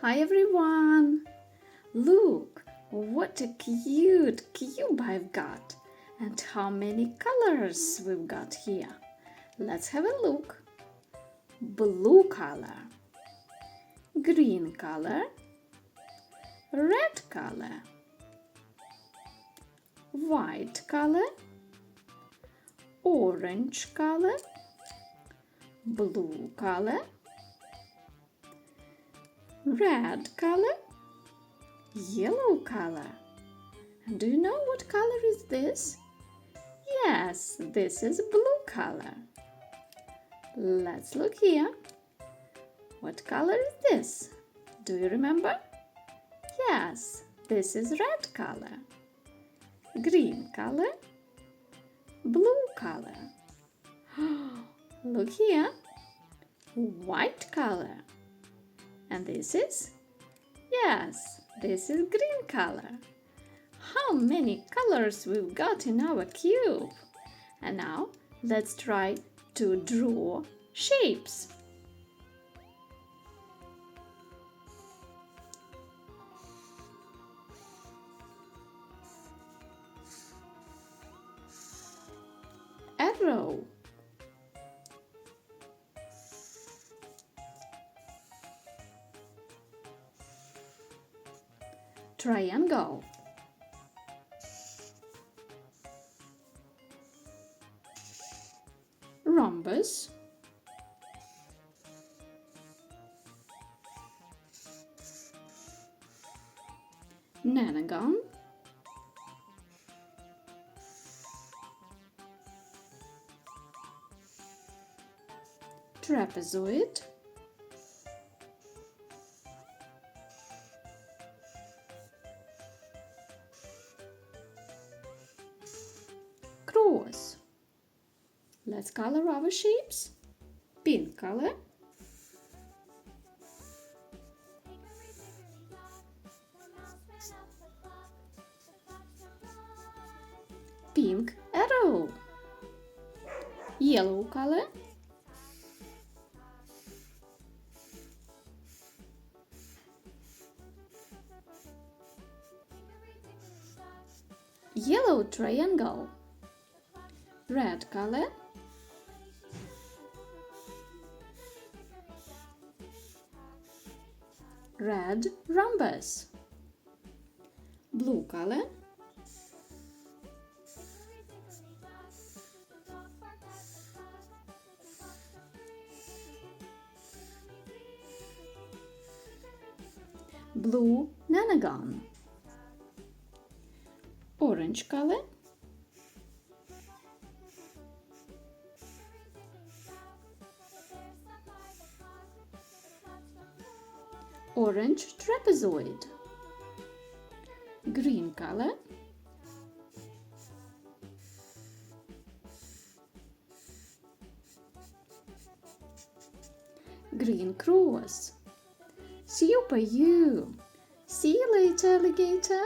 Hi everyone! Look, what a cute cube I've got! And how many colors we've got here. Let's have a look. Blue color, green color, red color, white color, orange color, blue color, red color, yellow color. And do you know what color is this? Yes, this is blue color. Let's look here. What color is this? Do you remember? Yes, this is red color. Green color, blue color. Look here. White color. And this is? Yes, this is green color. How many colors we've got in our cube? And now let's try to draw shapes. Arrow, triangle, rhombus, Pentagon, trapezoid, cross. Let's color our shapes. Pink color, pink arrow, yellow color, yellow triangle, red color, red rhombus, blue color, blue Pentagon, orange color, orange trapezoid, green color, green cross. Super you! See you later, alligator!